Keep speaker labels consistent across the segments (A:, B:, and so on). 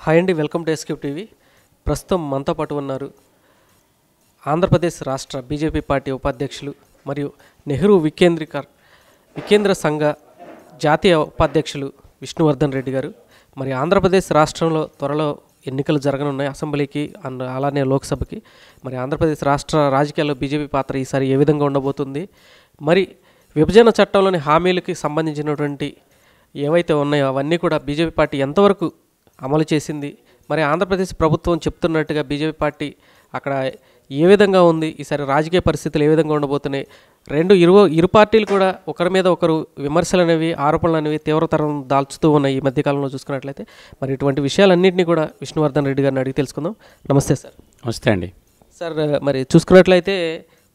A: Hi అండి, welcome to S Cube TV. ప్రస్తుతం మనతో పాటు ఉన్నారు ఆంధ్రప్రదేశ్ రాష్ట్ర బీజేపీ పార్టీ ఉపాధ్యక్షులు మరియు నెహ్రూ వికేంద్ర సంఘ జాతీయ ఉపాధ్యక్షులు విష్ణువర్ధన్ రెడ్డి గారు. మరి ఆంధ్రప్రదేశ్ రాష్ట్రంలో త్వరలో ఎన్నికలు జరగనున్నాయి, అసెంబ్లీకి అలానే లోక్సభకి. మరి ఆంధ్రప్రదేశ్ రాష్ట్ర రాజకీయాల్లో బీజేపీ పాత్ర ఈసారి ఏ విధంగా ఉండబోతుంది, మరి విభజన చట్టంలోని హామీలకి సంబంధించినటువంటి ఏవైతే ఉన్నాయో అవన్నీ కూడా బీజేపీ పార్టీ ఎంతవరకు అమలు చేసింది, మరి ఆంధ్రప్రదేశ్ ప్రభుత్వం చెప్తున్నట్టుగా బీజేపీ పార్టీ అక్కడ ఏ విధంగా ఉంది, ఈసారి రాజకీయ పరిస్థితులు ఏ విధంగా ఉండబోతున్నాయి, ఇరు పార్టీలు కూడా ఒకరి మీద ఒకరు విమర్శలు అనేవి ఆరోపణలు అనేవి తీవ్రతరం దాల్చుతూ ఉన్నాయి ఈ మధ్యకాలంలో చూసుకున్నట్లయితే. మరి ఇటువంటి విషయాలన్నింటినీ కూడా విష్ణువర్ధన్ రెడ్డి గారిని అడిగి తెలుసుకుందాం. నమస్తే సార్.
B: నమస్తే అండి.
A: సార్, మరి చూసుకున్నట్లయితే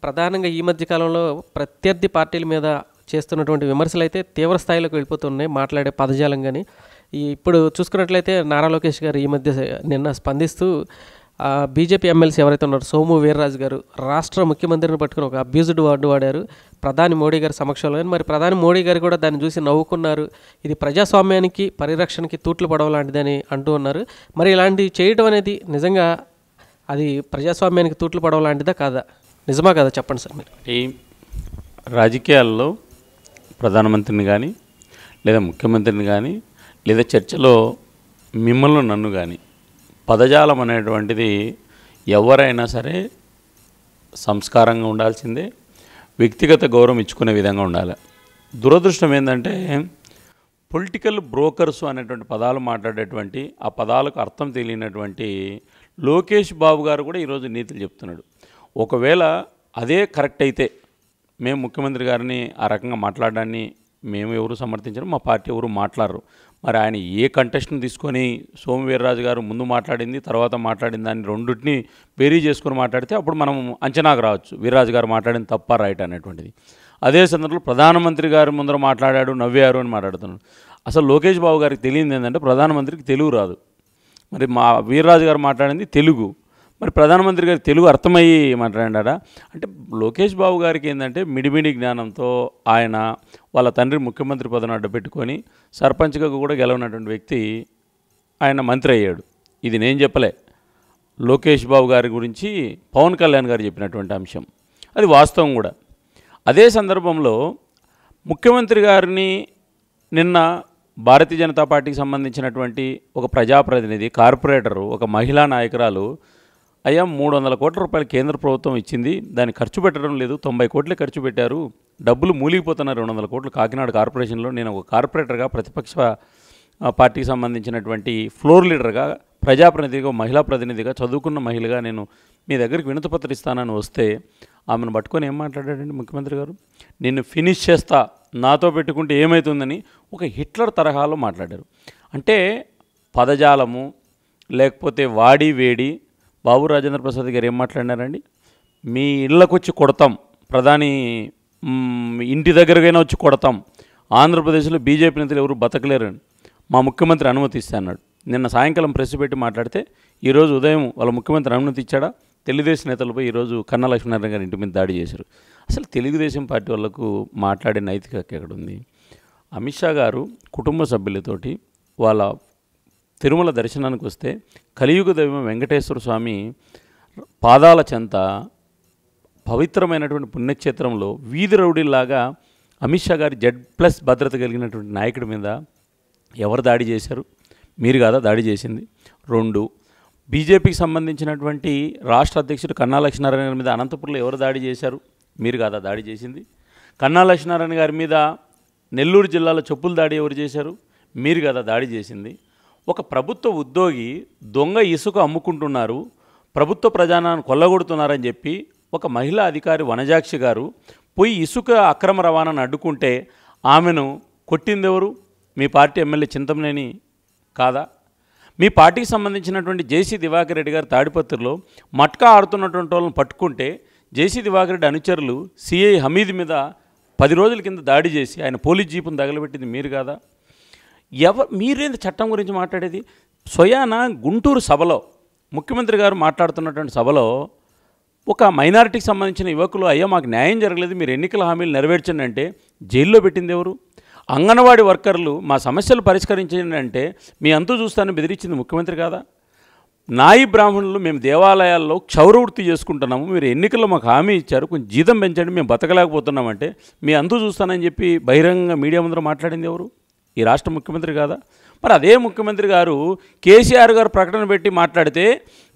A: ప్రధానంగా ఈ మధ్యకాలంలో ప్రత్యర్థి పార్టీల మీద చేస్తున్నటువంటి విమర్శలు అయితే తీవ్ర స్థాయిలోకి వెళ్ళిపోతున్నాయి, మాట్లాడే పదజాలం. కానీ ఇప్పుడు చూసుకున్నట్లయితే నారా లోకేష్ గారు ఈ మధ్య నిన్న స్పందిస్తూ బీజేపీ ఎమ్మెల్సీ ఎవరైతే ఉన్నారో సోము వీర్రాజు గారు రాష్ట్ర ముఖ్యమంత్రిని పట్టుకుని ఒక అబ్యూజ్డ్ వర్డ్ వాడారు ప్రధాని మోడీ గారి సమక్షంలో. కానీ మరి ప్రధాని మోడీ గారు కూడా దాన్ని చూసి నవ్వుకున్నారు. ఇది ప్రజాస్వామ్యానికి పరిరక్షణకి తూట్లు పడవ లాంటిదని అంటూ ఉన్నారు. మరి ఇలాంటివి చేయడం అనేది నిజంగా అది ప్రజాస్వామ్యానికి తూట్లు పడవ లాంటిదా కాదా, నిజమా కదా చెప్పండి సార్ మీరు.
B: ఈ రాజకీయాల్లో ప్రధానమంత్రిని కానీ లేదా ముఖ్యమంత్రిని కానీ లేదా చర్చలో మిమ్మల్ని నన్ను కానీ పదజాలం అనేటువంటిది ఎవరైనా సరే సంస్కారంగా ఉండాల్సిందే, వ్యక్తిగత గౌరవం ఇచ్చుకునే విధంగా ఉండాలి. దురదృష్టం ఏంటంటే పొలిటికల్ బ్రోకర్స్ అనేటువంటి పదాలు మాట్లాడేటువంటి ఆ పదాలకు అర్థం తెలియనటువంటి లోకేష్ బాబు గారు కూడా ఈరోజు నీతులు చెప్తున్నాడు. ఒకవేళ అదే కరెక్ట్ అయితే మేము ముఖ్యమంత్రి గారిని ఆ రకంగా మాట్లాడడాన్ని మేము ఎవరు సమర్థించరు, మా పార్టీ ఎవరు మాట్లాడరు. మరి ఆయన ఏ కంటెస్ట్ని తీసుకొని సోము వీర్రాజు గారు ముందు మాట్లాడింది తర్వాత మాట్లాడిన దాన్ని రెండింటిని బేరీ చేసుకుని మాట్లాడితే అప్పుడు మనం అంచనాకు రావచ్చు వీర్రాజు గారు మాట్లాడింది తప్ప రైట్ అనేటువంటిది. అదే సందర్భంలో ప్రధానమంత్రి గారు ముందర మాట్లాడాడు నవ్వారు అని మాట్లాడుతున్నాడు. అసలు లోకేష్ బాబు గారికి తెలియదు ఏంటంటే ప్రధానమంత్రికి తెలుగు రాదు. మరి మా వీర్రాజు గారు మాట్లాడింది తెలుగు, మరి ప్రధానమంత్రి గారికి తెలుగు అర్థమయ్యి మాట్లాడారా అంటే లోకేష్ బాబు గారికి ఏంటంటే మిడిమిడి జ్ఞానంతో ఆయన వాళ్ళ తండ్రి ముఖ్యమంత్రి పదవిని అడ్డపెట్టుకొని సర్పంచ్గా కూడా గెలవనటువంటి వ్యక్తి ఆయన మంత్రి అయ్యాడు. ఇది నేను చెప్పలే, లోకేష్ బాబు గారి గురించి పవన్ కళ్యాణ్ గారు చెప్పినటువంటి అంశం, అది వాస్తవం కూడా. అదే సందర్భంలో ముఖ్యమంత్రి గారిని నిన్న భారతీయ జనతా పార్టీకి సంబంధించినటువంటి ఒక ప్రజాప్రతినిధి కార్పొరేటరు ఒక మహిళా నాయకురాలు అయ్యా 300 కోట్ల రూపాయలు కేంద్ర ప్రభుత్వం ఇచ్చింది, దాన్ని ఖర్చు పెట్టడం లేదు, 90 కోట్లే ఖర్చు పెట్టారు, డబ్బులు మూలిగిపోతున్నారు 200 కోట్లు కాకినాడ కార్పొరేషన్లో. నేను ఒక కార్పొరేటర్గా ప్రతిపక్ష పార్టీకి సంబంధించినటువంటి ఫ్లోర్ లీడర్గా ప్రజాప్రతినిధిగా మహిళా ప్రతినిధిగా చదువుకున్న మహిళగా నేను మీ దగ్గరికి వినతిపత్రం ఇస్తానని వస్తే ఆమెను పట్టుకొని ఏం మాట్లాడాడండి ముఖ్యమంత్రి గారు, నిన్ను ఫినిష్ చేస్తా, నాతో పెట్టుకుంటే ఏమవుతుందని ఒక హిట్లర్ తరహాలో మాట్లాడారు. అంటే పదజాలము లేకపోతే వాడి వేడి. బాబు రాజేంద్ర ప్రసాద్ గారు ఏం మాట్లాడినారండి, మీ ఇళ్ళకు వచ్చి కొడతాం, ప్రధాని ఇంటి దగ్గరకైనా వచ్చి కొడతాం, ఆంధ్రప్రదేశ్లో బీజేపీ నేతలు ఎవరు బతకలేరని మా ముఖ్యమంత్రి అనుమతి ఇస్తే అన్నాడు. నిన్న సాయంకాలం ప్రెస్ పెట్టి మాట్లాడితే ఈరోజు ఉదయం వాళ్ళ ముఖ్యమంత్రి అనుమతి ఇచ్చాడా, తెలుగుదేశం నేతలపై ఈరోజు కన్నా లక్ష్మీనారాయణ గారి ఇంటి మీద దాడి చేశారు. అసలు తెలుగుదేశం పార్టీ వాళ్ళకు మాట్లాడే నైతిక ఎక్కడుంది? అమిత్ షా గారు కుటుంబ సభ్యులతోటి వాళ్ళ తిరుమల దర్శనానికి వస్తే కలియుగ దైవం వెంకటేశ్వర స్వామి పాదాల చెంత పవిత్రమైనటువంటి పుణ్యక్షేత్రంలో వీధి రౌడీలాగా అమిత్ షా గారి Z+ భద్రత కలిగినటువంటి నాయకుడి మీద ఎవరు దాడి చేశారు? మీరు కాదా దాడి చేసింది? 2, బీజేపీకి సంబంధించినటువంటి రాష్ట్ర అధ్యక్షుడు కన్నా లక్ష్మీనారాయణ గారి మీద అనంతపురంలో ఎవరు దాడి చేశారు? మీరు కాదా దాడి చేసింది? కన్నా లక్ష్మీనారాయణ గారి మీద నెల్లూరు జిల్లాలో చెప్పులు దాడి ఎవరు చేశారు? మీరు కాదా దాడి చేసింది? ఒక ప్రభుత్వ ఉద్యోగి దొంగ ఇసుక అమ్ముకుంటున్నారు, ప్రభుత్వ ప్రజానాన్ని కొల్లగొడుతున్నారని చెప్పి ఒక మహిళా అధికారి వనజాక్షి గారు పోయి ఇసుక అక్రమ రవాణాను అడ్డుకుంటే ఆమెను కొట్టింది ఎవరు? మీ పార్టీ ఎమ్మెల్యే చింతమనేని కాదా? మీ పార్టీకి సంబంధించినటువంటి జేసీ దివాకర్ రెడ్డి గారు తాడిపత్రిలో మట్కా ఆడుతున్నటువంటి వాళ్ళని పట్టుకుంటే జేసీ దివాకర్ రెడ్డి అనుచరులు సిఐ హమీద్ మీద 10 రోజుల కింద దాడి చేసి ఆయన పోలీస్ జీపును తగలబెట్టింది మీరు కాదా? మీరేంది చట్టం గురించి మాట్లాడేది? స్వయాన గుంటూరు సభలో ముఖ్యమంత్రి గారు మాట్లాడుతున్నటువంటి సభలో ఒక మైనారిటీకి సంబంధించిన యువకులు అయ్యా మాకు న్యాయం జరగలేదు, మీరు ఎన్నికల హామీలు నెరవేర్చండి అంటే జైల్లో పెట్టింది ఎవరు? అంగన్వాడీ వర్కర్లు మా సమస్యలు పరిష్కరించండి అంటే మీ అంతు చూస్తానని బెదిరించింది ముఖ్యమంత్రి కాదా? నాయి బ్రాహ్మణులు మేము దేవాలయాల్లో క్షౌరవృత్తి చేసుకుంటున్నాము, మీరు ఎన్నికల్లో మాకు హామీ ఇచ్చారు, కొంచెం జీతం పెంచండి, మేము బతకలేకపోతున్నామంటే మీ అంతు చూస్తానని చెప్పి బహిరంగ మీడియా ముందర మాట్లాడింది ఎవరు? ఈ రాష్ట్ర ముఖ్యమంత్రి కాదా? మరి అదే ముఖ్యమంత్రి గారు కేసీఆర్ గారు ప్రకటన పెట్టి మాట్లాడితే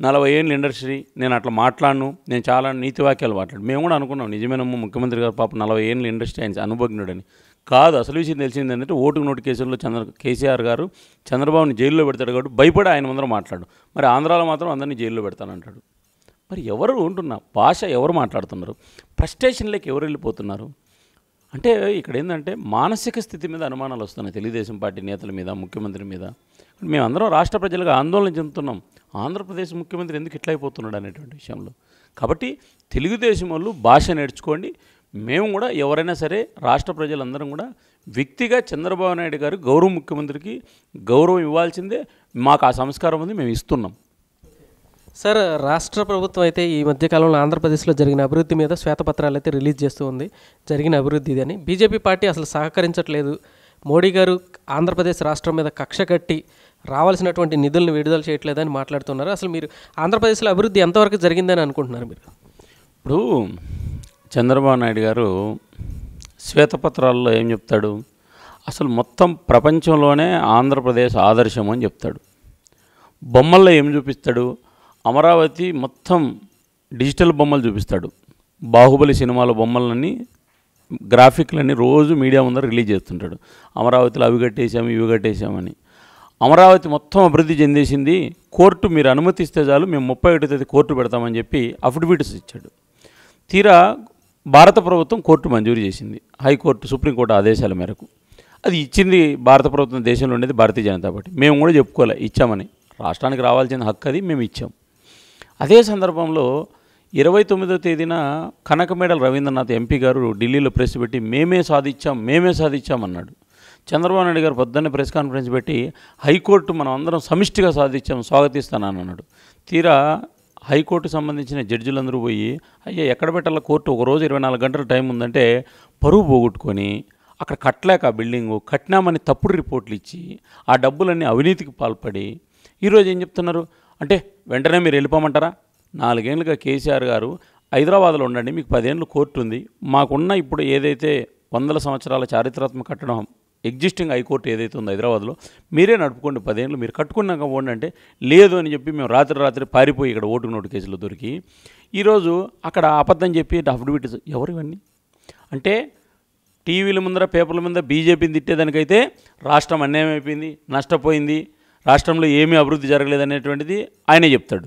B: 40 ఏళ్ళ ఇండస్ట్రీ, నేను అట్లా మాట్లాడను, నేను చాలా నీతి వాక్యాలు మాట్లాడు. మేము కూడా అనుకున్నాం నిజమేనమ్మా ముఖ్యమంత్రి గారు పాప 40 ఏళ్ళ ఇండస్ట్రీ ఆయన అనుభవజ్ఞుడని. కాదు, అసలు విషయం తెలిసింది ఏంటంటే ఓటుకు నోటు కేసుల్లో కేసీఆర్ గారు చంద్రబాబుని జైల్లో పెడతాడు కాబట్టి భయపడి ఆయన ముందర మాట్లాడు. మరి ఆంధ్రాలో మాత్రం అందరినీ జైల్లో పెడతానంటాడు. మరి ఎవరు ఉంటున్నా భాష ఎవరు మాట్లాడుతున్నారు? ఫ్రస్ట్రేషన్లోకి ఎవరు వెళ్ళిపోతున్నారు? అంటే ఇక్కడ ఏంటంటే మానసిక స్థితి మీద అనుమానాలు వస్తున్నాయి తెలుగుదేశం పార్టీ నేతల మీద, ముఖ్యమంత్రి మీద. మేమందరం రాష్ట్ర ప్రజలుగా ఆందోళన చెందుతున్నాం, ఆంధ్రప్రదేశ్ ముఖ్యమంత్రి ఎందుకు ఇట్లా అయిపోతున్నాడు అనేటువంటి విషయంలో. కాబట్టి తెలుగుదేశం వాళ్ళు భాష నేర్చుకోండి. మేము కూడా ఎవరైనా సరే రాష్ట్ర ప్రజలందరం కూడా వ్యక్తిగా చంద్రబాబు నాయుడు గారు గౌరవ ముఖ్యమంత్రికి గౌరవం ఇవ్వాల్సిందే. మాకు ఆ సంస్కారం ఉంది, మేము ఇస్తున్నాం.
A: సార్, రాష్ట్ర ప్రభుత్వం అయితే ఈ మధ్యకాలంలో ఆంధ్రప్రదేశ్లో జరిగిన అభివృద్ధి మీద శ్వేతపత్రాలు అయితే రిలీజ్ చేస్తూ ఉంది. జరిగిన అభివృద్ధి ఇదని బీజేపీ పార్టీ అసలు సహకరించట్లేదు, మోడీ గారు ఆంధ్రప్రదేశ్ రాష్ట్రం మీద కక్ష కట్టి రావాల్సినటువంటి నిధులను విడుదల చేయట్లేదని మాట్లాడుతున్నారు. అసలు మీరు ఆంధ్రప్రదేశ్లో అభివృద్ధి ఎంతవరకు జరిగిందని అనుకుంటున్నారు మీరు?
B: ఇప్పుడు చంద్రబాబు నాయుడు గారు శ్వేతపత్రాల్లో ఏం చెప్తాడు? అసలు మొత్తం ప్రపంచంలోనే ఆంధ్రప్రదేశ్ ఆదర్శం అని చెప్తాడు. బొమ్మల్లో ఏం చూపిస్తాడు? అమరావతి మొత్తం డిజిటల్ బొమ్మలు చూపిస్తాడు. బాహుబలి సినిమాలో బొమ్మలన్నీ, గ్రాఫిక్లన్నీ రోజు మీడియా ముందర రిలీజ్ చేస్తుంటాడు. అమరావతిలో అవి కట్టేసాము, ఇవి కట్టేసామని. అమరావతి మొత్తం అభివృద్ధి చెందేసింది, కోర్టు మీరు అనుమతిస్తే చాలు మేము 31వ తేదీ కోర్టు పెడతామని చెప్పి అఫిడవిట్స్ ఇచ్చాడు. తీరా భారత ప్రభుత్వం కోర్టు మంజూరు చేసింది, హైకోర్టు సుప్రీంకోర్టు ఆదేశాల మేరకు. అది ఇచ్చింది భారత ప్రభుత్వం, దేశంలో ఉండేది భారతీయ జనతా పార్టీ. మేము కూడా చెప్పుకోలే ఇచ్చామని, రాష్ట్రానికి రావాల్సిన హక్కు అది, మేము ఇచ్చాం. అదే సందర్భంలో 29వ తేదీన కనకమేడల రవీంద్రనాథ్ ఎంపీ గారు ఢిల్లీలో ప్రెస్ పెట్టి మేమే సాధించాం అన్నాడు. చంద్రబాబు నాయుడు గారు పొద్దున్నే ప్రెస్ కాన్ఫరెన్స్ పెట్టి హైకోర్టు మనం అందరం సమిష్టిగా సాధించాం, స్వాగతిస్తానని అన్నాడు. తీరా హైకోర్టు సంబంధించిన జడ్జిలందరూ పోయి అయ్యా ఎక్కడ పెట్టాల కోర్టు, ఒకరోజు 24 గంటల టైం ఉందంటే పరువు పోగొట్టుకొని అక్కడ కట్టలేక ఆ బిల్డింగు కట్టినామని తప్పుడు రిపోర్ట్లు ఇచ్చి ఆ డబ్బులన్నీ అవినీతికి పాల్పడి ఈరోజు ఏం చెప్తున్నారు అంటే వెంటనే మీరు వెళ్ళిపోమంటారా? 4 ఏళ్ళుగా కేసీఆర్ గారు హైదరాబాద్లో ఉండండి, మీకు 10 ఏళ్ళు కోర్టు ఉంది, మాకున్న ఇప్పుడు ఏదైతే 100 సంవత్సరాల చారిత్రాత్మక కట్టడం ఎగ్జిస్టింగ్ హైకోర్టు ఏదైతే ఉందో హైదరాబాద్లో మీరే నడుపుకోండి, 10 ఏళ్ళు మీరు కట్టుకున్నాక పోండి అంటే లేదు అని చెప్పి మేము రాత్రి పారిపోయి ఇక్కడ ఓటుకు నోటు కేసులో దొరికి ఈరోజు అక్కడ అబద్ధం చెప్పి అఫిడవిట్. ఎవరు ఇవన్నీ? అంటే టీవీల ముందర పేపర్ల ముందర బీజేపీని తిట్టేదానికైతే రాష్ట్రం అన్యాయం అయిపోయింది, నష్టపోయింది, రాష్ట్రంలో ఏమీ అభివృద్ధి జరగలేదనేటువంటిది ఆయనే చెప్తాడు.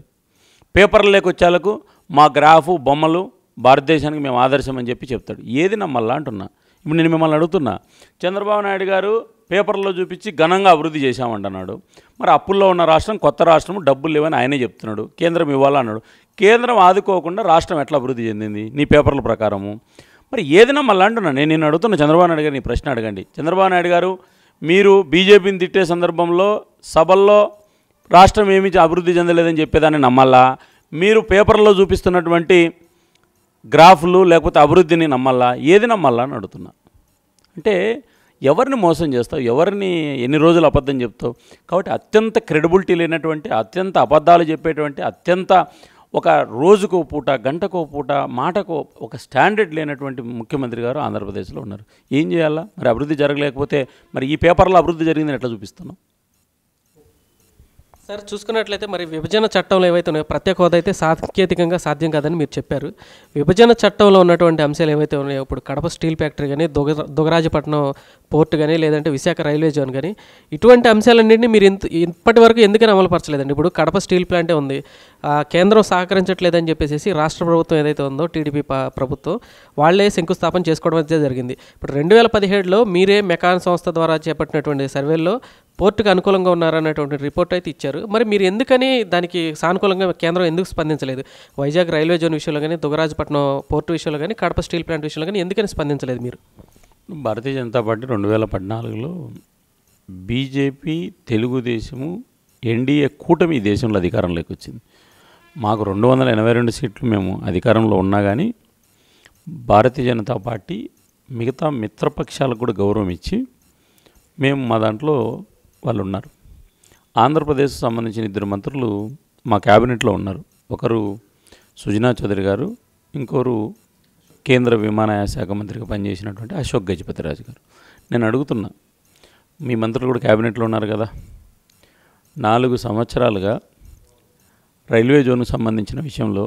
B: పేపర్లలోకి వచ్చేలకు మా గ్రాఫు బొమ్మలు భారతదేశానికి మేము ఆదర్శం అని చెప్పి చెప్తాడు. ఏది నమ్మల్లా అంటున్నా. ఇప్పుడు నేను మిమ్మల్ని అడుగుతున్నా, చంద్రబాబు నాయుడు గారు పేపర్లో చూపించి ఘనంగా అభివృద్ధి చేశామంటున్నాడు. మరి అప్పుల్లో ఉన్న రాష్ట్రం, కొత్త రాష్ట్రం, డబ్బులు లేవని ఆయనే చెప్తున్నాడు. కేంద్రం ఇవ్వాలన్నాడు. కేంద్రం ఆదుకోకుండా రాష్ట్రం ఎట్లా అభివృద్ధి చెందింది నీ పేపర్ల ప్రకారము? మరి ఏదైనా మళ్ళీ అంటున్నా. నేను అడుగుతున్నా చంద్రబాబు నాయుడు గారు, నీ ప్రశ్న అడగండి. చంద్రబాబు నాయుడు గారు మీరు బీజేపీని తిట్టే సందర్భంలో సభల్లో రాష్ట్రం ఏమీ అభివృద్ధి చెందలేదని చెప్పేదాన్ని నమ్మల్లా? మీరు పేపర్లో చూపిస్తున్నటువంటి గ్రాఫ్లు లేకపోతే అభివృద్ధిని నమ్మల్లా? ఏది నమ్మల్లా అని అడుగుతున్నా. అంటే ఎవరిని మోసం చేస్తావు, ఎవరిని ఎన్ని రోజులు అబద్ధం చెప్తావు? కాబట్టి అత్యంత క్రెడిబిలిటీ లేనటువంటి, అత్యంత అబద్ధాలు చెప్పేటువంటి, అత్యంత ఒక రోజుకో పూట, గంటకో పూట, మాటకో ఒక స్టాండర్డ్ లేనటువంటి ముఖ్యమంత్రి గారు ఆంధ్రప్రదేశ్లో ఉన్నారు. ఏం చేయాలా? మరి అభివృద్ధి జరగలేకపోతే మరి ఈ పేపర్లో అభివృద్ధి జరిగిందని ఎట్లా చూపిస్తున్నాం?
A: సార్, చూసుకున్నట్లయితే మరి విభజన చట్టంలో ఏవైతే ఉన్నాయో ప్రత్యేక హోదా అయితే సాంకేతికంగా సాధ్యం కాదని మీరు చెప్పారు. విభజన చట్టంలో ఉన్నటువంటి అంశాలు ఏవైతే ఉన్నాయో ఇప్పుడు కడప స్టీల్ ఫ్యాక్టరీ కానీ, దుగరాజపట్నం పోర్ట్ కానీ, లేదంటే విశాఖ రైల్వే జోన్ కానీ, ఇటువంటి అంశాలన్నింటినీ మీరు ఇప్పటి వరకు ఎందుకని అమలుపరచలేదండి? ఇప్పుడు కడప స్టీల్ ప్లాంటే ఉంది, కేంద్రం సహకరించట్లేదని చెప్పేసి రాష్ట్ర ప్రభుత్వం ఏదైతే ఉందో టీడీపీ ప్రభుత్వం వాళ్ళే శంకుస్థాపన చేసుకోవడం అయితే జరిగింది. ఇప్పుడు 2017లో మీరే మెకాన్ సంస్థ ద్వారా చేపట్టినటువంటి సర్వేల్లో పోర్టుకు అనుకూలంగా ఉన్నారన్నటువంటి రిపోర్ట్ అయితే ఇచ్చారు. మరి మీరు ఎందుకని దానికి సానుకూలంగా కేంద్రం ఎందుకు స్పందించలేదు? వైజాగ్ రైల్వే జోన్ విషయంలో కానీ, దుగరాజపట్నం పోర్టు విషయంలో కానీ, కడప స్టీల్ ప్లాంట్ విషయంలో కానీ ఎందుకని స్పందించలేదు మీరు?
B: Bharatiya Janata party 2014లో BJP, Telugu Desam, NDA కూటమి ఈ దేశంలో అధికారంలోకి వచ్చింది. మాకు 282 సీట్లు మేము అధికారంలో ఉన్నా కానీ భారతీయ జనతా పార్టీ మిగతా మిత్రపక్షాలకు కూడా గౌరవం ఇచ్చి మేము మా దాంట్లో వాళ్ళు ఉన్నారు. ఆంధ్రప్రదేశ్ సంబంధించిన 2 మంత్రులు మా క్యాబినెట్లో ఉన్నారు. ఒకరు సుజనా చౌదరి గారు, ఇంకోరు కేంద్ర విమానయాన శాఖ మంత్రిగా పనిచేసినటువంటి అశోక్ గజపతిరాజు గారు. నేను అడుగుతున్నా, మీ మంత్రులు కూడా క్యాబినెట్లో ఉన్నారు కదా, 4 సంవత్సరాలుగా రైల్వే జోన్కు సంబంధించిన విషయంలో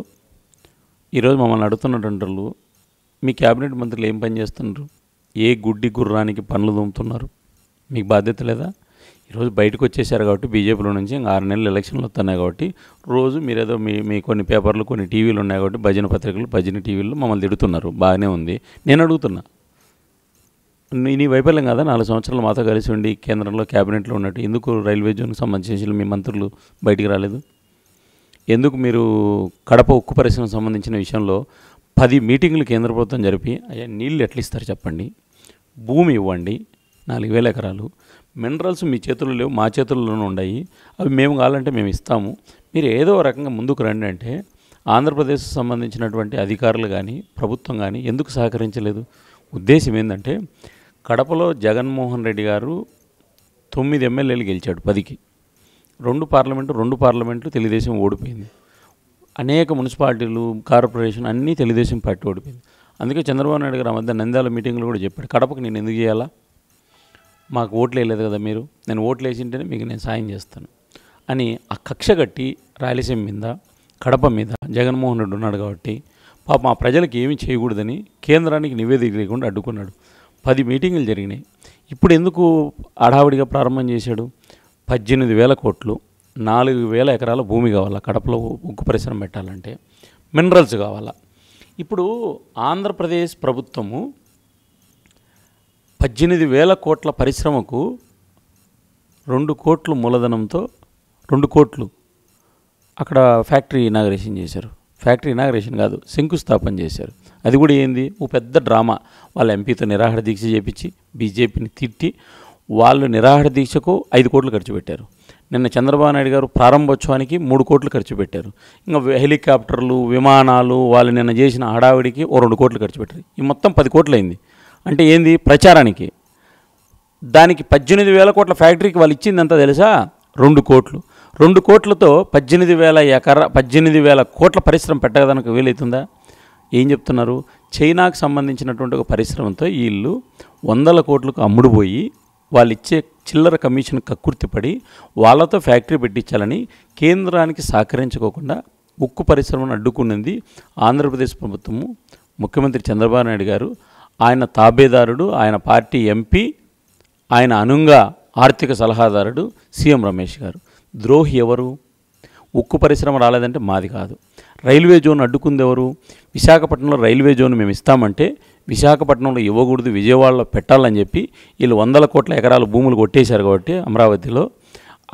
B: ఈరోజు మమ్మల్ని అడుగుతున్నటువంటి వాళ్ళు, మీ క్యాబినెట్ మంత్రులు ఏం పని చేస్తున్నారు? ఏ గుడ్డి గుర్రానికి పనులు దొమ్ముతున్నారు? మీకు బాధ్యత లేదా? ఈరోజు బయటకు వచ్చేసారు కాబట్టి బీజేపీలో నుంచి ఇంకా 6 నెలలు ఎలక్షన్లు వస్తున్నాయి కాబట్టి రోజు మీరేదో మీ కొన్ని పేపర్లు కొన్ని టీవీలు ఉన్నాయి కాబట్టి భజన పత్రికలు భజన టీవీలు మమ్మల్ని తిడుతున్నారు. బాగానే ఉంది. నేను అడుగుతున్నా, నీ వైఫల్యం కదా 4 సంవత్సరాలు మాతో కలిసి ఉండి కేంద్రంలో క్యాబినెట్లో ఉన్నట్టు ఎందుకు రైల్వే జోన్కి సంబంధించిన మీ మంత్రులు బయటికి రాలేదు? ఎందుకు మీరు కడప ఉక్కు పరిశ్రమకు సంబంధించిన విషయంలో 10 మీటింగులు కేంద్ర ప్రభుత్వం జరిపి అయ్యా నీళ్ళు ఎట్లా ఇస్తారు చెప్పండి, భూమి ఇవ్వండి 4,000 ఎకరాలు, మినరల్స్ మీ చేతుల్లో లేవు మా చేతుల్లోనే ఉన్నాయి, అవి మేము కావాలంటే మేము ఇస్తాము, మీరు ఏదో రకంగా ముందుకు రండి అంటే ఆంధ్రప్రదేశ్కి సంబంధించినటువంటి అధికారులు కానీ ప్రభుత్వం కానీ ఎందుకు సహకరించలేదు? ఉద్దేశం ఏంటంటే కడపలో జగన్మోహన్ రెడ్డి గారు 9 ఎమ్మెల్యేలు గెలిచాడు 10కి. 2 పార్లమెంట్లు తెలుగుదేశం ఓడిపోయింది. అనేక మున్సిపాలిటీలు కార్పొరేషన్ అన్నీ తెలుగుదేశం పార్టీ ఓడిపోయింది. అందుకే చంద్రబాబు నాయుడు గారు ఆ మధ్య నంద్యాల మీటింగ్లో కూడా చెప్పాడు, కడపకి నేను ఎందుకు చేయాలా, మాకు ఓట్లు వేయలేదు కదా మీరు, నేను ఓట్లు వేసింటేనే మీకు నేను సాయం చేస్తాను అని ఆ కక్ష కట్టి రాయలసీమ మీద కడప మీద జగన్మోహన్ రెడ్డి ఉన్నాడు కాబట్టి పాప మా ప్రజలకు ఏమీ చేయకూడదని కేంద్రానికి నివేదిక లేకుండా అడ్డుకున్నాడు. 10 మీటింగులు జరిగినాయి. ఇప్పుడు ఎందుకు హడావిడిగా ప్రారంభం చేశాడు? 18,000 కోట్లు, 4,000 ఎకరాల భూమి కావాలా కడపలో ఉక్కు పరిశ్రమ పెట్టాలంటే, మినరల్స్ కావాలా. ఇప్పుడు ఆంధ్రప్రదేశ్ ప్రభుత్వము 18,000 కోట్ల పరిశ్రమకు 2 కోట్లు మూలధనంతో 2 కోట్లు అక్కడ ఫ్యాక్టరీ ఇనాగరేషన్ చేశారు. ఫ్యాక్టరీ ఇనాగరేషన్ కాదు, శంకుస్థాపన చేశారు. అది కూడా ఏంది, ఓ పెద్ద డ్రామా. వాళ్ళ ఎంపీతో నిరాహార దీక్ష చేపించి బీజేపీని తిట్టి వాళ్ళు నిరాహార దీక్షకు 5 కోట్లు ఖర్చు పెట్టారు. నిన్న చంద్రబాబు నాయుడు గారు ప్రారంభోత్సవానికి 3 కోట్లు ఖర్చు పెట్టారు. ఇంకా హెలికాప్టర్లు విమానాలు వాళ్ళు నిన్న చేసిన హడావిడికి ఓ 2 కోట్లు ఖర్చు పెట్టారు. ఈ మొత్తం 10 కోట్లు అయింది. అంటే ఏంది, ప్రచారానికి. దానికి 18,000 కోట్ల ఫ్యాక్టరీకి వాళ్ళు ఇచ్చింది ఎంత తెలుసా? 2 కోట్లు. 2 కోట్లతో 18,000 కోట్ల పరిశ్రమ పెట్టడానికి వీలవుతుందా? ఏం చెప్తున్నారు? చైనాకు సంబంధించినటువంటి ఒక పరిశ్రమతో వీళ్ళు 100 కోట్లకు అమ్ముడుపోయి వాళ్ళు ఇచ్చే చిల్లర కమిషన్ కక్కుర్తిపడి వాళ్ళతో ఫ్యాక్టరీ పెట్టించాలని కేంద్రానికి సహకరించుకోకుండా ఉక్కు పరిశ్రమను అడ్డుకున్నది ఆంధ్రప్రదేశ్ ప్రభుత్వము. ముఖ్యమంత్రి చంద్రబాబు నాయుడు గారు, ఆయన తాబేదారుడు, ఆయన పార్టీ ఎంపీ, ఆయన అనుంగా ఆర్థిక సలహాదారుడు సీఎం రమేష్ గారు. ద్రోహి ఎవరు? ఉక్కు పరిశ్రమ రాలేదంటే మాది కాదు. రైల్వే జోన్ అడ్డుకుంది ఎవరు? విశాఖపట్నంలో రైల్వే జోన్ మేము ఇస్తామంటే విశాఖపట్నంలో ఇవ్వకూడదు, విజయవాడలో పెట్టాలని చెప్పి వీళ్ళు 100 కోట్ల ఎకరాల భూములు కొట్టేశారు కాబట్టి అమరావతిలో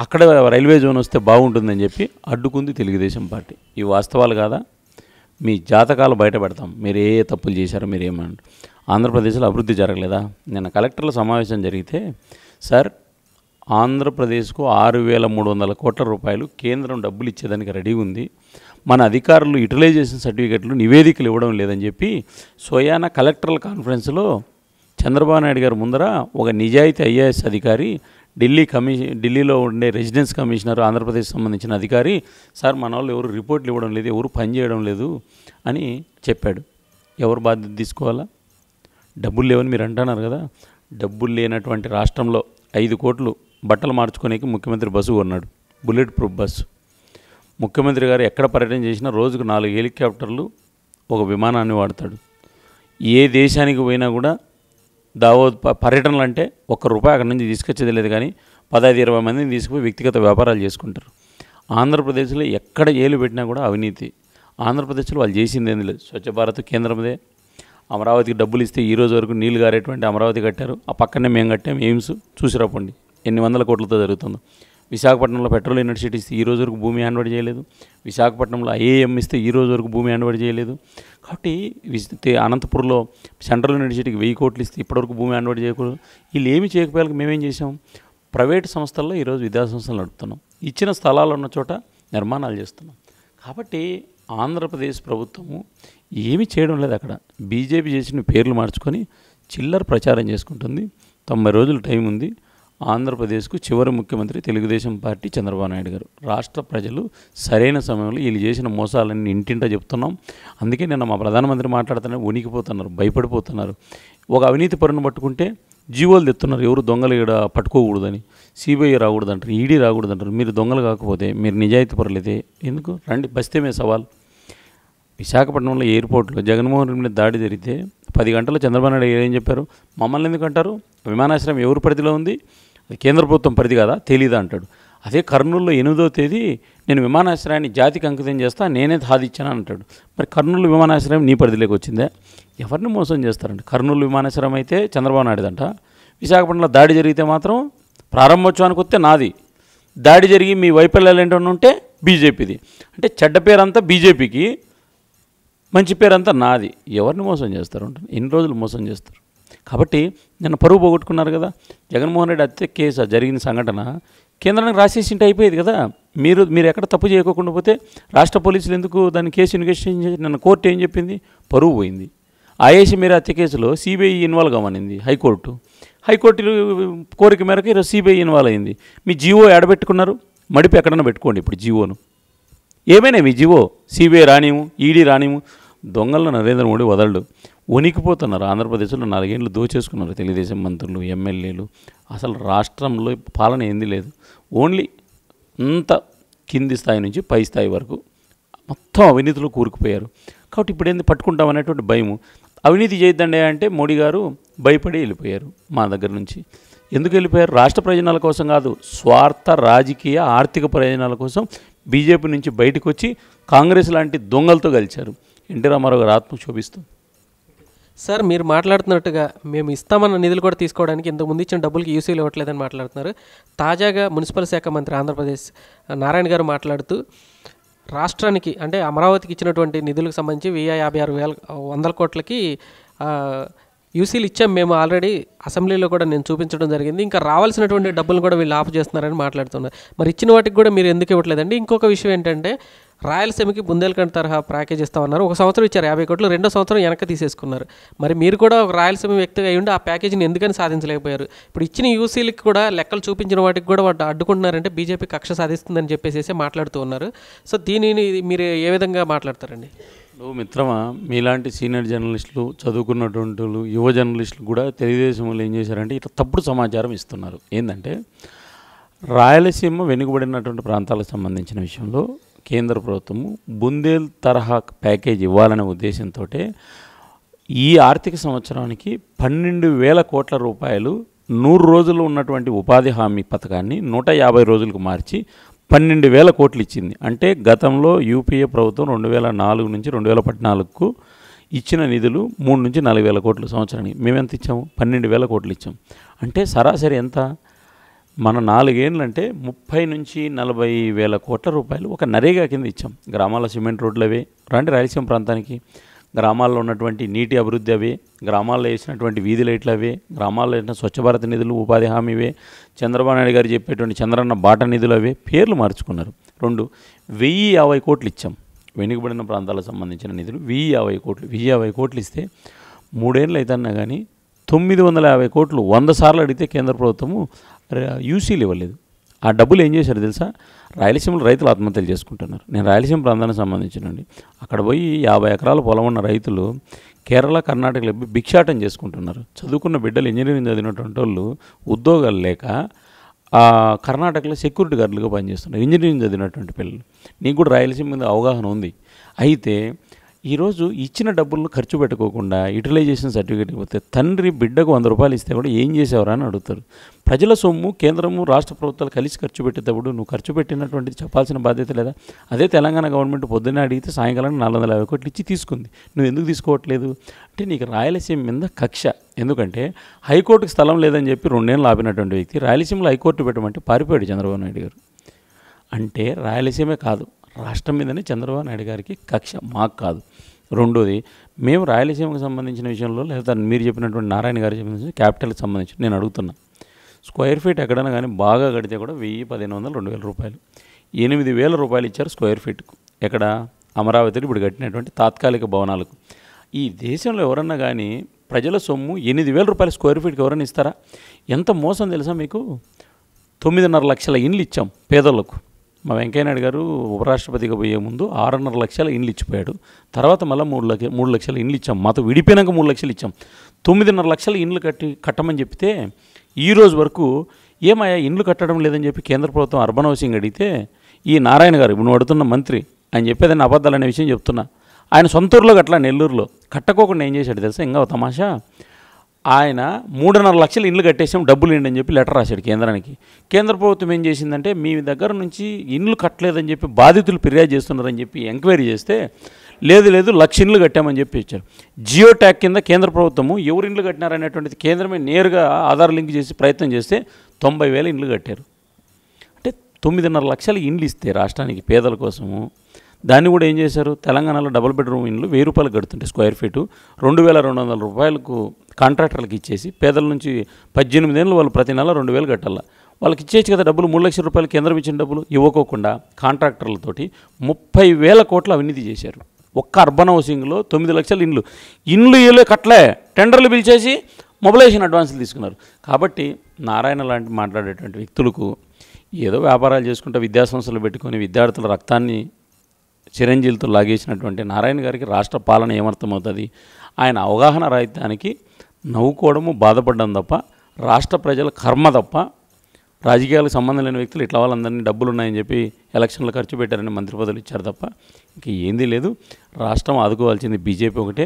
B: అక్కడ రైల్వే జోన్ వస్తే బాగుంటుందని చెప్పి అడ్డుకుంది తెలుగుదేశం పార్టీ. ఈ వాస్తవాలు కాదా? మీ జాతకాలు బయట పెడతాం. మీరు ఏ తప్పులు చేశారో మీరు ఏమన్నారు. ఆంధ్రప్రదేశ్లో అభివృద్ధి జరగలేదా? నిన్న కలెక్టర్ల సమావేశం జరిగితే, సార్ ఆంధ్రప్రదేశ్కు 6,300 కోట్ల రూపాయలు కేంద్రం డబ్బులు ఇచ్చేదానికి రెడీగా ఉంది, మన అధికారులు యూటిలైజేషన్ సర్టిఫికెట్లు నివేదికలు ఇవ్వడం లేదని చెప్పి స్వయాన కలెక్టర్ల కాన్ఫరెన్స్లో చంద్రబాబు నాయుడు గారు ముందర ఒక నిజాయితీ ఐఏఎస్ అధికారి, ఢిల్లీలో ఉండే రెసిడెన్స్ కమిషనర్ ఆంధ్రప్రదేశ్ సంబంధించిన అధికారి, సార్ మన వాళ్ళు ఎవరు రిపోర్ట్లు ఇవ్వడం లేదు, ఎవరు పని చేయడం లేదు అని చెప్పాడు. ఎవరు బాధ్యత తీసుకోవాలా? డబ్బులు లేవని మీరు అంటున్నారు కదా. డబ్బులు లేనటువంటి రాష్ట్రంలో 5 కోట్లు బట్టలు మార్చుకోనేకి ముఖ్యమంత్రి బస్సు కొన్నాడు, బుల్లెట్ ప్రూఫ్ బస్సు. ముఖ్యమంత్రి గారు ఎక్కడ పర్యటన చేసినా రోజుకు 4 హెలికాప్టర్లు ఒక విమానాన్ని వాడతాడు. ఏ దేశానికి పోయినా కూడా దావోద్ పర్యటనలు అంటే ₹1 అక్కడి నుంచి తీసుకొచ్చేది లేదు, కానీ 15-20 మందిని తీసుకుపోయి వ్యక్తిగత వ్యాపారాలు చేసుకుంటారు. ఆంధ్రప్రదేశ్లో ఎక్కడ ఏలు పెట్టినా కూడా అవినీతి. ఆంధ్రప్రదేశ్లో వాళ్ళు చేసింది ఏం లేదు. స్వచ్ఛ భారత్ కేంద్రమదే. అమరావతికి డబ్బులు ఇస్తే ఈ రోజు వరకు నీళ్లు గారేటువంటి అమరావతి కట్టారు. ఆ పక్కనే మేము కట్టాం ఎయిమ్స్. చూసిరాపండి ఎన్ని వందల కోట్లతో జరుగుతుందో. విశాఖపట్నంలో పెట్రోల్ యూనివర్సిటీ ఇస్తే ఈ రోజు వరకు భూమి హ్యాండ్ ఓవర్ చేయలేదు. విశాఖపట్నంలో ఐఏఎం ఇస్తే ఈ రోజు వరకు భూమి హ్యాండ్ ఓవర్ చేయలేదు. కాబట్టి అనంతపురంలో సెంట్రల్ యూనివర్సిటీకి 1000 కోట్లు ఇస్తే ఇప్పటివరకు భూమి హ్యాండ్ ఓవర్ చేయకూడదు. వీళ్ళు ఏమి చేయకపోయాక మేమేం చేసాం? ప్రైవేట్ సంస్థల్లో ఈరోజు విద్యాసంస్థలు నడుపుతున్నాం. ఇచ్చిన స్థలాలు ఉన్న చోట నిర్మాణాలు చేస్తున్నాం. కాబట్టి ఆంధ్రప్రదేశ్ ప్రభుత్వము ఏమీ చేయడం లేదు. అక్కడ బీజేపీ చేసిన పేర్లు మార్చుకొని చిల్లర ప్రచారం చేసుకుంటుంది. 90 రోజులు టైం ఉంది. ఆంధ్రప్రదేశ్కు చివరి ముఖ్యమంత్రి తెలుగుదేశం పార్టీ చంద్రబాబు నాయుడు గారు. రాష్ట్ర ప్రజలు సరైన సమయంలో వీళ్ళు చేసిన మోసాలన్నీ ఇంటింటా చెప్తున్నాం. అందుకే నిన్న మా ప్రధానమంత్రి మాట్లాడుతున్నారు, వణికిపోతున్నారు, భయపడిపోతున్నారు. ఒక అవినీతి పరుని పట్టుకుంటే జీవోలు తెస్తున్నారు, ఎవరు దొంగలు ఇక్కడ పట్టుకోకూడదని, సిబిఐ రాకూడదంటారు, ఈడీ రాకూడదంటారు. మీరు దొంగలు కాకపోతే, మీరు నిజాయితీ పరులైతే ఎందుకు రండి, బస్తేమే సవాల్. విశాఖపట్నంలో ఎయిర్పోర్ట్లో జగన్మోహన్ రెడ్డి మీద దాడి జరిగితే 10 గంటల్లో చంద్రబాబు నాయుడు ఏం చెప్పారు? మమ్మల్ని ఎందుకు అంటారు, విమానాశ్రయం ఎవరి పరిధిలో ఉంది, అది కేంద్ర ప్రభుత్వం పరిధి కదా, తెలీదా అంటాడు. అదే కర్నూలులో 8వ తేదీ నేను విమానాశ్రయాన్ని జాతికి అంకితం చేస్తా, నేనే సాధించాను అంటాడు. మరి కర్నూలు విమానాశ్రయం నీ పరిధిలోకి వచ్చిందే? ఎవరిని మోసం చేస్తారండి? కర్నూలు విమానాశ్రయం అయితే చంద్రబాబు నాయుడుదంట, విశాఖపట్నంలో దాడి జరిగితే మాత్రం ప్రారంభోత్సవానికి వస్తే నాది, దాడి జరిగి మీ వైఫల్యాలు ఏంటన్నా ఉంటే బీజేపీది. అంటే చెడ్డ పేరంతా బీజేపీకి, మంచి పేరంతా నాది. ఎవరిని మోసం చేస్తారు? ఎన్ని రోజులు మోసం చేస్తారు? కాబట్టి నిన్న పరువు పోగొట్టుకున్నారు కదా. జగన్మోహన్ రెడ్డి హత్య కేసు జరిగిన సంఘటన కేంద్రానికి రాసేసింటే అయిపోయేది కదా. మీరు ఎక్కడ తప్పు చేయకోకుండా పోతే రాష్ట్ర పోలీసులు ఎందుకు దాన్ని కేసు ఇన్వెస్టిగేషన్ చేసి, నిన్న కోర్టు ఏం చెప్పింది? పరువు పోయింది. ఆయేషి మీరా హత్య కేసులో సిబిఐ ఇన్వాల్వ్ కామనింది హైకోర్టు కోరిక మేరకు ఈరోజు సిబిఐ ఇన్వాల్వ్ అయింది. మీ జీవో ఎడబెట్టుకున్నారు, మడిపి ఎక్కడన్నా పెట్టుకోండి ఇప్పుడు జీవోను. ఏమైనా మీ జీవో సిబిఐ రానిము, ఈడీ రానిము, దొంగలను నరేంద్ర మోడీ వదలడు. వణికిపోతున్నారు. ఆంధ్రప్రదేశ్లో 4 ఏళ్ళు దోచేసుకున్నారు తెలుగుదేశం మంత్రులు, ఎమ్మెల్యేలు. అసలు రాష్ట్రంలో పాలన ఏంది లేదు. ఓన్లీ అంత కింది స్థాయి నుంచి పై స్థాయి వరకు మొత్తం అవినీతిలో కూరుకుపోయారు. కాబట్టి ఇప్పుడు ఏంది పట్టుకుంటామనేటువంటి భయము. అవినీతి చేయొద్దండి అంటే మోడీ గారు భయపడి వెళ్ళిపోయారు మా దగ్గర నుంచి. ఎందుకు వెళ్ళిపోయారు? రాష్ట్ర ప్రయోజనాల కోసం కాదు, స్వార్థ రాజకీయ ఆర్థిక ప్రయోజనాల కోసం బీజేపీ నుంచి బయటకు వచ్చి కాంగ్రెస్ లాంటి దొంగలతో కలిశారు. ఎన్టీ రామారావు గారు ఆత్మ శోభిస్తుంది.
A: సార్, మీరు మాట్లాడుతున్నట్టుగా మేము ఇస్తామన్న నిధులు కూడా తీసుకోవడానికి ఇంతకుముందు ఇచ్చిన డబ్బులకి యూసీలు ఇవ్వట్లేదని మాట్లాడుతున్నారు. తాజాగా మున్సిపల్ శాఖ మంత్రి ఆంధ్రప్రదేశ్ నారాయణ గారు మాట్లాడుతూ రాష్ట్రానికి అంటే అమరావతికి ఇచ్చినటువంటి నిధులకు సంబంధించి 156,100 కోట్లకి యూసీలు ఇచ్చాం మేము ఆల్రెడీ, అసెంబ్లీలో కూడా నేను చూపించడం జరిగింది, ఇంకా రావాల్సినటువంటి డబ్బులు కూడా వీళ్ళు ఆఫ్ చేస్తున్నారని మాట్లాడుతున్నారు. మరి ఇచ్చిన వాటికి కూడా మీరు ఎందుకు ఇవ్వట్లేదండి? ఇంకొక విషయం ఏంటంటే రాయలసీమకి బుందేల్ఖండ్ తరహా ప్యాకేజ్ ఇస్తామన్నారు. 1 సంవత్సరం ఇచ్చారు 50 కోట్లు, 2వ సంవత్సరం వెనక్కి తీసేసుకున్నారు. మరి మీరు కూడా ఒక రాయలసీమ వ్యక్తిగా అయ్యుండి ఆ ప్యాకేజీని ఎందుకని సాధించలేకపోయారు? ఇప్పుడు ఇచ్చిన యూసీలకి కూడా లెక్కలు చూపించిన వాటికి కూడా వాటి అడ్డుకుంటున్నారంటే బీజేపీ కక్ష సాధిస్తుందని చెప్పేసి మాట్లాడుతూ ఉన్నారు. సో దీనిని మీరు ఏ విధంగా మాట్లాడతారండి?
B: నువ్వు మిత్రమా, మీలాంటి సీనియర్ జర్నలిస్టులు, చదువుకున్నటువంటి యువ జర్నలిస్టులు కూడా తెలుగుదేశం వాళ్ళు ఏం చేశారంటే ఇట్లా తప్పుడు సమాచారం ఇస్తున్నారు. ఏంటంటే రాయలసీమ వెనుకబడినటువంటి ప్రాంతాలకు సంబంధించిన విషయంలో కేంద్ర ప్రభుత్వము బుందేల్ తరహా ప్యాకేజ్ ఇవ్వాలనే ఉద్దేశంతో ఈ ఆర్థిక సంవత్సరానికి 12,000 కోట్ల రూపాయలు 100 రోజులు ఉన్నటువంటి ఉపాధి హామీ పథకాన్ని 150 రోజులకు మార్చి 12,000 కోట్లు ఇచ్చింది. అంటే గతంలో యూపీఏ ప్రభుత్వం 2004 నుంచి 2014కు ఇచ్చిన నిధులు 3 నుంచి 4,000 కోట్లు సంవత్సరానికి. మేమెంత ఇచ్చాము? 12,000 కోట్లు ఇచ్చాం. అంటే సరాసరి ఎంత? మన 4 ఏళ్ళు అంటే 30 నుంచి 40,000 కోట్ల రూపాయలు ఒక నరేగా కింద ఇచ్చాం. గ్రామాల సిమెంట్ రోడ్లు అవే, రండి రాయలసీమ ప్రాంతానికి, గ్రామాల్లో ఉన్నటువంటి నీటి అభివృద్ధి అవే, గ్రామాల్లో వేసినటువంటి వీధి లైట్లు అవే, గ్రామాల్లో వేసిన స్వచ్ఛ భారత్ నిధులు, ఉపాధి హామీవే, చంద్రబాబు నాయుడు గారు చెప్పేటువంటి చంద్రన్న బాట నిధులు అవే, పేర్లు మార్చుకున్నారు. 1,050 కోట్లు ఇచ్చాం. వెనుకబడిన ప్రాంతాలకు సంబంధించిన నిధులు 1,050 కోట్లు. 1,050 కోట్లు ఇస్తే 3 ఏళ్ళు అవుతున్నా కానీ 950 కోట్లు 100 సార్లు అడిగితే కేంద్ర ప్రభుత్వము యూసీలు ఇవ్వలేదు. ఆ డబ్బులు ఏం చేశారు తెలుసా? రాయలసీమలో రైతులు ఆత్మహత్యలు చేసుకుంటున్నారు. నేను రాయలసీమ ప్రాంతానికి సంబంధించినండి, అక్కడ పోయి 50 ఎకరాల పొలం ఉన్న రైతులు కేరళ, కర్ణాటకలో భిక్షాటం చేసుకుంటున్నారు. చదువుకున్న బిడ్డలు, ఇంజనీరింగ్ చదివినటువంటి వాళ్ళు ఉద్యోగాలు లేక కర్ణాటకలో సెక్యూరిటీ గార్డులుగా పనిచేస్తున్నారు, ఇంజనీరింగ్ చదివినటువంటి పిల్లలు. నీకు కూడా రాయలసీమ మీద అవగాహన ఉంది. అయితే ఈరోజు ఇచ్చిన డబ్బులను ఖర్చు పెట్టుకోకుండా యూటిలైజేషన్ సర్టిఫికేట్ ఇవ్వతే తండ్రి బిడ్డకు 100 రూపాయలు ఇస్తే కూడా ఏం చేసేవరా అని అడుగుతారు. ప్రజల సొమ్ము కేంద్రము రాష్ట్ర ప్రభుత్వాలు కలిసి ఖర్చు పెట్టేటప్పుడు నువ్వు ఖర్చు పెట్టినటువంటిది చెప్పాల్సిన బాధ్యత లేదా? అదే తెలంగాణ గవర్నమెంట్ పొద్దున్నే అడిగితే సాయంకాలం 450 కోట్లు ఇచ్చి తీసుకుంది. నువ్వు ఎందుకు తీసుకోవట్లేదు అంటే నీకు రాయలసీమ మీద కక్ష. ఎందుకంటే హైకోర్టుకు స్థలం లేదని చెప్పి 2 ఏళ్ళు ఆపినటువంటి వ్యక్తి రాయలసీమలో హైకోర్టు పెట్టమంటే పారిపోయాడు చంద్రబాబు నాయుడు గారు. అంటే రాయలసీమే కాదు, రాష్ట్రం మీదనే చంద్రబాబు నాయుడు గారికి కక్ష, మాకు కాదు. రెండోది, మేము రాయలసీమకు సంబంధించిన విషయంలో లేదా మీరు చెప్పినటువంటి నారాయణ గారు చెప్పిన క్యాపిటల్కి సంబంధించి నేను అడుగుతున్నా, స్క్వేర్ ఫీట్ ఎక్కడైనా కానీ బాగా కడితే కూడా 1,000, 1,500, 2,000 రూపాయలు, 8,000 రూపాయలు ఇచ్చారు స్క్వేర్ ఫీట్కు. ఎక్కడ? అమరావతిలో ఇప్పుడు కట్టినటువంటి తాత్కాలిక భవనాలకు. ఈ దేశంలో ఎవరన్నా కానీ ప్రజల సొమ్ము 8,000 రూపాయల స్క్వేర్ ఫీట్కి ఎవరైనా ఇస్తారా? ఎంత మోసం తెలుసా మీకు? 9.5 లక్షల ఇండ్లు ఇచ్చాం పేదలకు. మా వెంకయ్యనాయుడు గారు ఉపరాష్ట్రపతిగా పోయే ముందు 6.5 లక్షల ఇండ్లు ఇచ్చిపోయాడు. తర్వాత మళ్ళీ 3 లక్షల ఇండ్లు ఇచ్చాం. మాతో విడిపోయినాక 3 లక్షలు ఇచ్చాం. 9.5 లక్షల ఇండ్లు కట్టమని చెప్తే ఈ రోజు వరకు ఏమయ్యా ఇండ్లు కట్టడం లేదని చెప్పి కేంద్ర ప్రభుత్వం అర్బన్ హౌసింగ్ అడిగితే ఈ నారాయణ గారు ఇప్పుడు నువ్వు అడుగుతున్న మంత్రి ఆయన చెప్పేదాన్ని అబద్ధాలు అనే విషయం చెప్తున్నా. ఆయన సొంత ఊరిలో కట్టలా, నెల్లూరులో కట్టకోకుండా ఏం చేశాడు తెలుసా? ఇంకా తమాషా, ఆయన 3.5 లక్షలు ఇండ్లు కట్టేసాం డబ్బులు ఏంటి అని చెప్పి లెటర్ రాశాడు కేంద్రానికి. కేంద్ర ప్రభుత్వం ఏం చేసిందంటే మీ దగ్గర నుంచి ఇండ్లు కట్టలేదని చెప్పి బాధితులు ఫిర్యాదు చేస్తున్నారని చెప్పి ఎంక్వైరీ చేస్తే లేదు 1,00,000 ఇండ్లు కట్టామని చెప్పి ఇచ్చారు. జియో ట్యాగ్ కింద కేంద్ర ప్రభుత్వము ఎవరు ఇండ్లు కట్టినారనేటువంటిది కేంద్రమే నేరుగా ఆధార్ లింక్ చేసి ప్రయత్నం చేస్తే 90,000 ఇండ్లు కట్టారు. అంటే 9.5 లక్షల ఇండ్లు ఇస్తే రాష్ట్రానికి పేదల కోసము దాన్ని కూడా ఏం చేశారు? తెలంగాణలో డబుల్ బెడ్రూమ్ ఇండ్లు 1,000 రూపాయలు కడుతుంటే స్క్వేర్ ఫీటు 2,200 రూపాయలకు కాంట్రాక్టర్లకు ఇచ్చేసి పేదల నుంచి 18 ఏళ్ళు వాళ్ళు ప్రతి నెల 2,000 కట్టాల. వాళ్ళకి ఇచ్చేసి కదా డబ్బులు 3 లక్షల రూపాయలు కేంద్రం ఇచ్చిన డబ్బులు ఇవ్వకోకుండా కాంట్రాక్టర్లతోటి 30,000 కోట్ల అవినీతి చేశారు. ఒక్క అర్బన్ హౌసింగ్లో 9 లక్షల ఇండ్లు ఏలో కట్టలే, టెండర్లు పిలిచేసి మొబిలైజేషన్ అడ్వాన్సులు తీసుకున్నారు. కాబట్టి నారాయణ లాంటి మాట్లాడేటువంటి వ్యక్తులకు ఏదో వ్యాపారాలు చేసుకుంటూ విద్యాసంస్థలు పెట్టుకొని విద్యార్థుల రక్తాన్ని చిరంజీవులతో లాగేసినటువంటి నారాయణ గారికి రాష్ట్ర పాలన ఏమర్థమవుతుంది? ఆయన అవగాహన రాహిత్యానికి నవ్వుకోవడము బాధపడడం తప్ప రాష్ట్ర ప్రజల కర్మ తప్ప రాజకీయాలకు సంబంధం లేని వ్యక్తులు ఇట్లా వాళ్ళందరినీ డబ్బులు ఉన్నాయని చెప్పి ఎలక్షన్లు ఖర్చు పెట్టారని మంత్రి పదవులు ఇచ్చారు తప్ప ఇంక ఏంది లేదు. రాష్ట్రం ఆదుకోవాల్సింది బీజేపీ ఒకటే.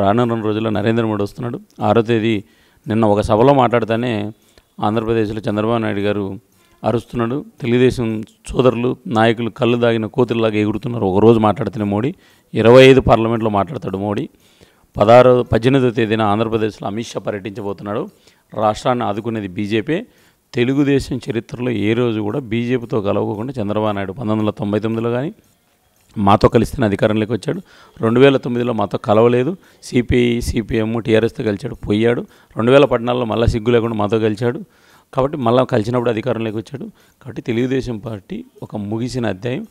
B: రానున్న రోజుల్లో నరేంద్ర మోడీ వస్తున్నాడు. 6వ తేదీ నిన్న ఒక సభలో మాట్లాడుతూనే ఆంధ్రప్రదేశ్లో చంద్రబాబు నాయుడు గారు అరుస్తున్నాడు. తెలుగుదేశం సోదరులు నాయకులు కళ్ళు దాగిన కోతుల్లాగా ఎగురుతున్నారు. ఒకరోజు మాట్లాడుతున్న మోడీ 25 పార్లమెంట్లో మాట్లాడతాడు మోడీ. 18వ తేదీన ఆంధ్రప్రదేశ్లో అమిత్ షా పర్యటించబోతున్నాడు. రాష్ట్రాన్ని ఆదుకునేది బీజేపీ. తెలుగుదేశం చరిత్రలో ఏ రోజు కూడా బీజేపీతో కలవకుండా చంద్రబాబు నాయుడు 1999లో కానీ మాతో కలిస్తేనే అధికారంలోకి వచ్చాడు. 2009లో మాతో కలవలేదు. సిపిఐ సిపిఎం టీఆర్ఎస్తో కలిశాడు, పోయాడు. 2014లో మళ్ళీ సిగ్గు లేకుండా మాతో కలిశాడు. కాబట్టి మళ్ళీ కలిసినప్పుడు అధికారంలోకి వచ్చాడు. కాబట్టి తెలుగుదేశం పార్టీ ఒక ముగిసిన అధ్యాయం.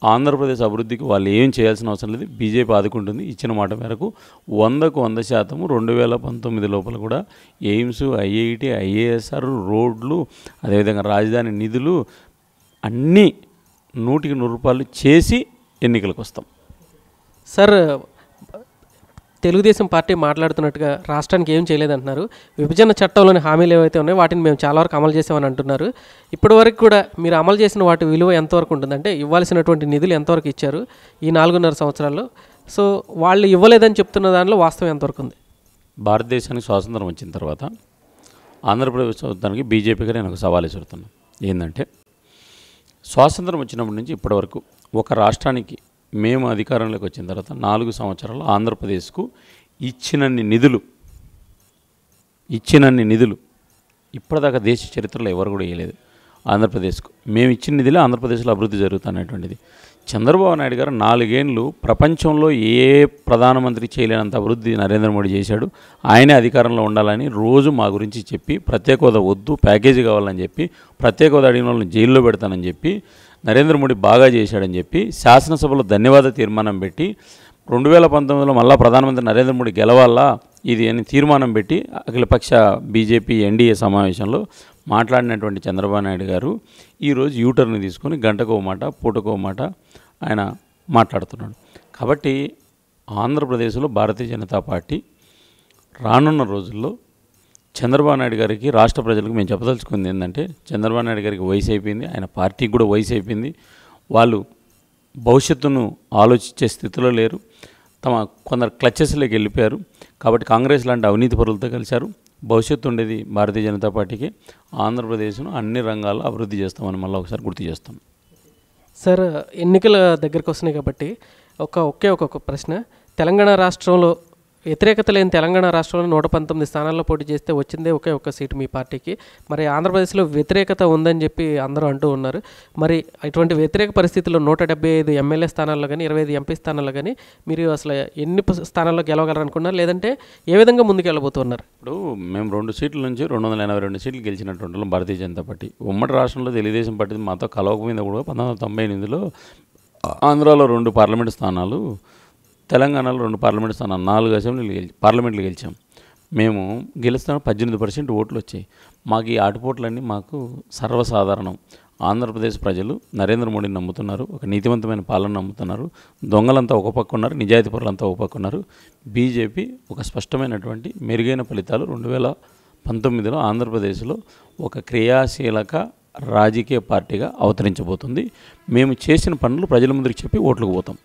B: ఆంధ్రప్రదేశ్ అభివృద్ధికి వాళ్ళు ఏం చేయాల్సిన అవసరం లేదు. బీజేపీ ఆదుకుంటుంది. ఇచ్చిన మాట మేరకు 100% 2019 లోపల కూడా ఎయిమ్స్, ఐఐటి, ఐఏఎస్ఆర్, రోడ్లు, అదేవిధంగా రాజధాని నిధులు అన్నీ 100కి 100 రూపాయలు చేసి ఎన్నికలకు వస్తాం.
A: సార్, తెలుగుదేశం పార్టీ మాట్లాడుతున్నట్టుగా రాష్ట్రానికి ఏం చేయలేదంటున్నారు. విభజన చట్టంలోని హామీలు ఏవైతే ఉన్నాయో వాటిని మేము చాలా వరకు అమలు చేసామని అంటున్నారు. ఇప్పటి వరకు కూడా మీరు అమలు చేసిన వాటి విలువ ఎంతవరకు ఉంటుంది? అంటే ఇవ్వాల్సినటువంటి నిధులు ఎంతవరకు ఇచ్చారు ఈ 4.5 సంవత్సరాల్లో? సో వాళ్ళు ఇవ్వలేదని చెప్తున్న దానిలో వాస్తవం ఎంతవరకు ఉంది?
B: భారతదేశానికి స్వాతంత్రం వచ్చిన తర్వాత ఆంధ్రప్రదేశ్ ప్రభుత్వానికి బీజేపీగా నేను ఒక సవాల్ విసురుతున్నాను. ఏంటంటే స్వాతంత్రం వచ్చినప్పటి నుంచి ఇప్పటివరకు ఒక రాష్ట్రానికి మేము అధికారంలోకి వచ్చిన తర్వాత 4 సంవత్సరాలు ఆంధ్రప్రదేశ్కు ఇచ్చినన్ని నిధులు ఇప్పటిదాకా దేశ చరిత్రలో ఎవరు కూడా వేయలేదు. ఆంధ్రప్రదేశ్కు మేము ఇచ్చిన నిధులే ఆంధ్రప్రదేశ్లో అభివృద్ధి జరుగుతున్నటువంటిది. చంద్రబాబు నాయుడు గారు 4 ఏళ్ళు ప్రపంచంలో ఏ ప్రధానమంత్రి చేయలేనంత అభివృద్ధి నరేంద్ర మోడీ చేశాడు. ఆయనే అధికారంలో ఉండాలని రోజు మా గురించి చెప్పి ప్రత్యేక హోదా వద్దు, ప్యాకేజీ కావాలని చెప్పి, ప్రత్యేక హోదా అడిగిన వాళ్ళని జైల్లో పెడతానని చెప్పి, నరేంద్ర మోడీ బాగా చేశాడని చెప్పి శాసనసభలో ధన్యవాద తీర్మానం పెట్టి 2019లో మళ్ళా ప్రధానమంత్రి నరేంద్ర మోడీ గెలవాలా ఇది అని తీర్మానం పెట్టి అఖిలపక్ష బీజేపీ ఎన్డీఏ సమావేశంలో మాట్లాడినటువంటి చంద్రబాబు నాయుడు గారు ఈరోజు యూటర్న్ తీసుకొని గంటకో మాట పూటకో మాట ఆయన మాట్లాడుతున్నాడు. కాబట్టి ఆంధ్రప్రదేశ్లో భారతీయ జనతా పార్టీ రానున్న రోజుల్లో చంద్రబాబు నాయుడు గారికి రాష్ట్ర ప్రజలకు మేము చెప్పదలుచుకుంది ఏంటంటే చంద్రబాబు నాయుడు గారికి వయసు అయిపోయింది, ఆయన పార్టీకి కూడా వయసు అయిపోయింది. వాళ్ళు భవిష్యత్తును ఆలోచించే స్థితిలో లేరు. కొందరు క్లచెస్లోకి వెళ్ళిపోయారు. కాబట్టి కాంగ్రెస్ లాంటి అవినీతి పరులతో కలిశారు. భవిష్యత్తు ఉండేది భారతీయ జనతా పార్టీకి. ఆంధ్రప్రదేశ్ను అన్ని రంగాల్లో అభివృద్ధి చేస్తామని మళ్ళీ ఒకసారి గుర్తు చేస్తాం.
A: సార్, ఎన్నికల దగ్గరికి వస్తున్నాయి కాబట్టి ఒకే ఒక ప్రశ్న. తెలంగాణ రాష్ట్రంలో వ్యతిరేకత లేని తెలంగాణ రాష్ట్రంలో 119 స్థానాల్లో పోటీ చేస్తే వచ్చిందే ఒకే ఒక సీటు మీ పార్టీకి. మరి ఆంధ్రప్రదేశ్లో వ్యతిరేకత ఉందని చెప్పి అందరూ అంటూ ఉన్నారు. మరి ఇటువంటి వ్యతిరేక పరిస్థితుల్లో 175 ఎమ్మెల్యే స్థానాల్లో కానీ 25 ఎంపీ స్థానాల్లో కానీ మీరు అసలు ఎన్ని స్థానాల్లో గెలవగలరు అనుకున్నారు? లేదంటే ఏ విధంగా ముందుకు వెళ్ళబోతున్నారు?
B: ఇప్పుడు మేము 2 సీట్ల నుంచి 282 సీట్లు గెలిచినటువంటి భారతీయ జనతా పార్టీ. ఉమ్మడి రాష్ట్రంలో తెలుగుదేశం పార్టీ మాతో కలవకపోయింది కూడా 1998లో ఆంధ్రాలో 2 పార్లమెంటు స్థానాలు, తెలంగాణలో 2 పార్లమెంటు స్థానాలు, 4 అసెంబ్లీలు పార్లమెంట్లు గెలిచాం. మేము గెలుస్తున్న 18% ఓట్లు వచ్చాయి. మాకు ఈ ఆటుపోట్లన్నీ మాకు సర్వసాధారణం. ఆంధ్రప్రదేశ్ ప్రజలు నరేంద్ర మోడీని నమ్ముతున్నారు, ఒక నీతివంతమైన పాలన నమ్ముతున్నారు. దొంగలంతా ఒక పక్క ఉన్నారు, నిజాయితీ పరులంతా ఒక పక్క ఉన్నారు. బీజేపీ ఒక స్పష్టమైనటువంటి మెరుగైన ఫలితాలు 2019లో ఆంధ్రప్రదేశ్లో ఒక క్రియాశీలక రాజకీయ పార్టీగా అవతరించబోతుంది. మేము చేసిన పనులు ప్రజల ముందుకు చెప్పి ఓట్లకు పోతాం.